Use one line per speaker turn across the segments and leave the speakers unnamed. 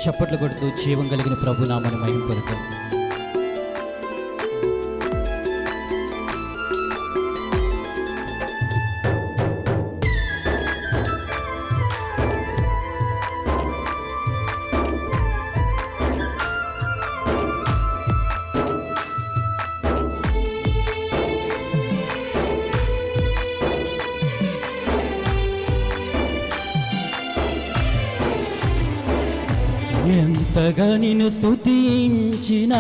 చప్పట్లు కొడుతూ జీవం కలిగిన ప్రభు నామమును మహిమపరుద్దాం. ఎంతగా నిన్ను స్తుతించినా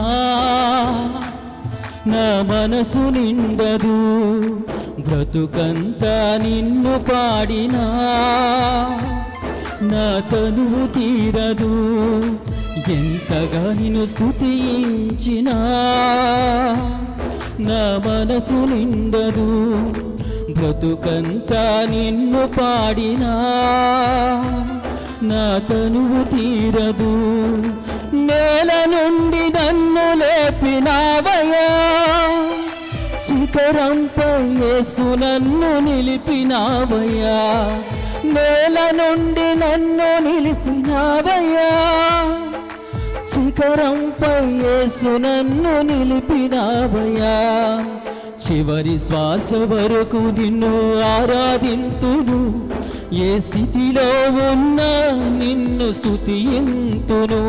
నా మనసు నిండదు, బ్రతుకంతా నిన్ను పాడినా నా తనువు తీరదు. ఎంతగా నిన్ను స్తుతించినా నా మనసు నిండదు, బ్రతుకంతా నిన్ను పాడినా నా తనువు తీరదు. నేల నుండి నన్ను లేపినావయ్యా, శిఖరంపై యేసు నన్ను నిలిపినావయ్యా. నేల నుండి నన్ను నిలిపినావయ్యా, శిఖరంపై యేసు నన్ను నిలిపినావయ్యా. చివరి శ్వాస వరకు నిన్ను ఆరాధింతును, ఏ స్థితిలో ఉన్నా నిన్ను స్తుతింతును.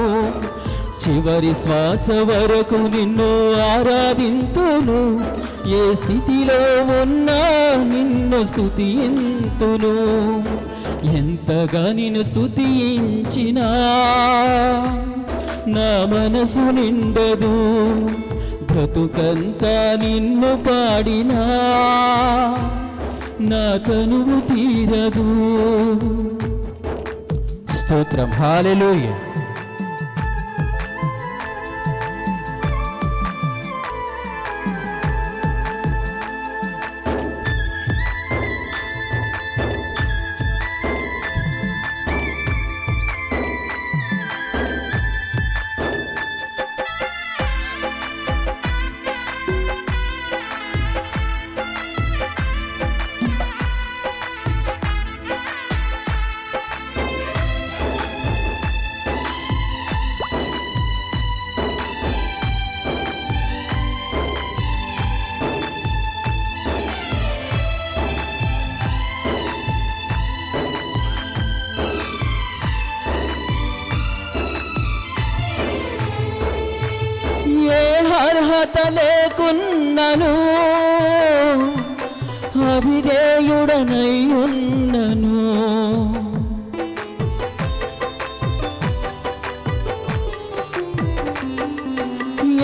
చివరి శ్వాస వరకు నిన్ను ఆరాధింతును, ఏ స్థితిలో ఉన్నా నిన్ను స్తుతింతును. ఎంతగా నిన్ను స్తుతించినా నా మనసు నిండదు, బ్రతుకంతా నిన్ను పాడినా నా తనువు తీరదు. స్తోత్రం, హల్లెలూయా. అర్హత లేకున్నను, అవిధేయుడనై ఉన్నను.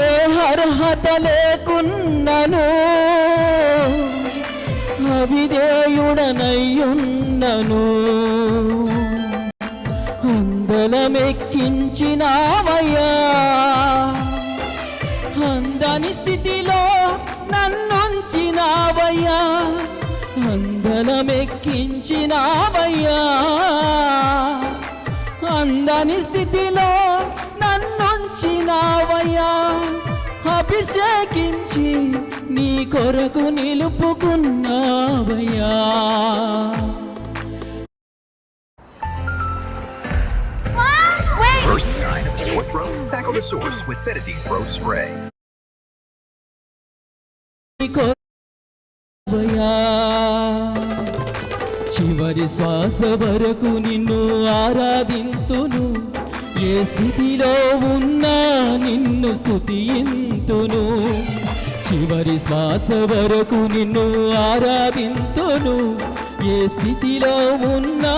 ఏ అర్హత లేకున్నను, అవిధేయుడనై ఉన్నను. అందలమెక్కించినావయ్యా, అందని స్థితిలో నన్నుంచినావయ్యా. అందలమెక్కించినావయ్యా, అందని స్థితిలో నన్నుంచినావయ్యా. అభిషేకించి నీ కొరకు నిలుపుకున్నావయ్యా.
First sign of sore throat? Tackle the source with Betadine Throat Spray.
చివరి శ్వాస వరకు నిన్ను ఆరాధింతును, ఏ స్థితిలో ఉన్నా నిన్ను స్తుతింతును. చివరి శ్వాస వరకు నిన్ను ఆరాధింతును, ఏ స్థితిలో ఉన్నా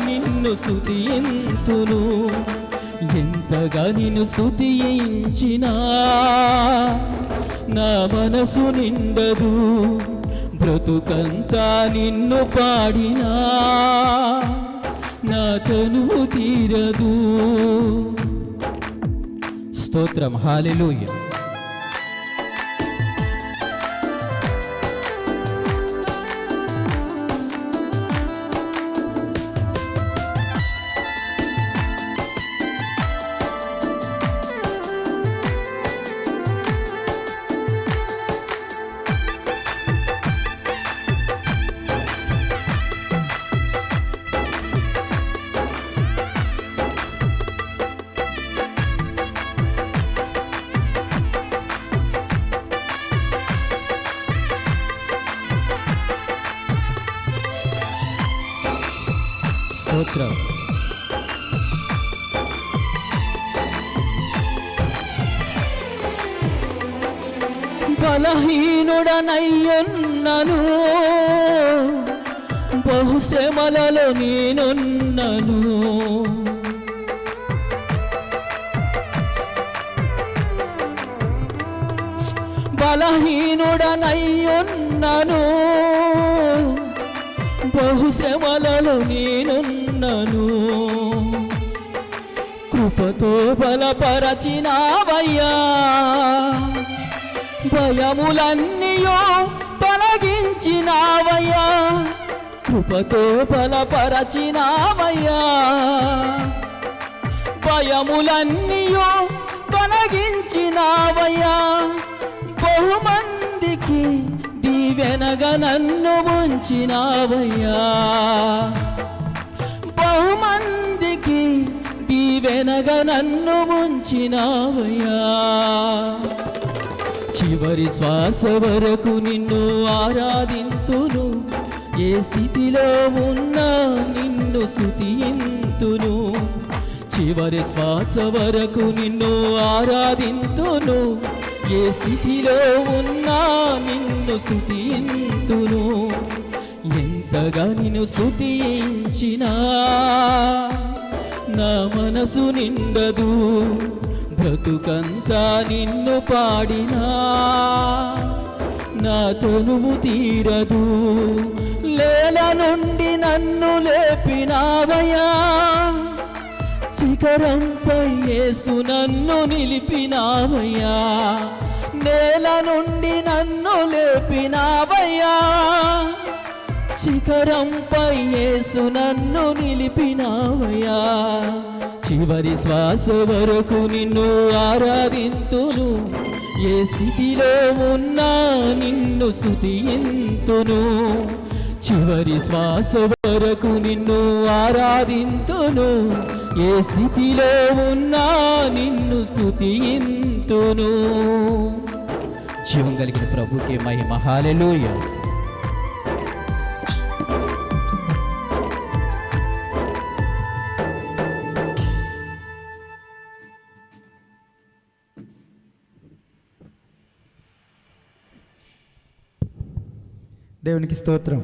నిన్ను స్తుతింతును. ఎంతగా నిన్ను స్తుతించినా నా మనసు నిండదు, బ్రతుకంతా నిన్ను పాడినా నా తనువు తీరదు. స్తోత్రం, హల్లెలూయా. స్తోత్రం. బలహీనుడనయ్యున్నను, బహుశ్రమలలో నేనున్నను. బలహీనుడనయ్యున్నను, బహుశ్రమలలో నేనున్నను. కృపతో బలపరచినావయ్యా, భయములన్నీయో తొలగించినావయ్యా. కృపతో బలపరచినావయ్యా, భయములన్నీయో తొలగించినావయ్యా. బహుమందికి దీవెనగా నన్ను ఉంచినావయ్యా, బహుమందికి దీవెనగా నన్ను ఉంచినావయ్యా. చివరి శ్వాస వరకు నిన్ను ఆరాధింతును, ఏ స్థితిలో ఉన్నా నిన్ను స్తుతింతును. చివరి శ్వాస వరకు నిన్ను ఆరాధింతును, ఏ స్థితిలో ఉన్నా నిన్ను స్తుతింతును. ఎంతగా నిన్ను స్తుతించినా నా మనసు నిండదు, బ్రతుకంతా నిన్ను పాడినా నా తనువు తీరదు. లేల నుండి నన్ను లేపినావయ్యా, శిఖరంపై యేసు నన్ను నిలిపినావయ్యా. నేల నుండి నన్ను లేపినావయ్యా, శిఖరంపై యేసు నన్ను నిలిపినావయ్యా. చివరి శ్వాస వరకు నిన్ను ఆరాధింతును, ఏ స్థితిలో ఉన్నా నిన్ను స్తుతింతును. చివరి శ్వాస వరకు నిన్ను ఆరాధింతును, ఏ స్థితిలో ఉన్నా నిన్ను స్తుతింతును. జీవం కలిగిన ప్రభుకి మహిమ. హల్లెలూయా.
దేవునికి స్తోత్రం.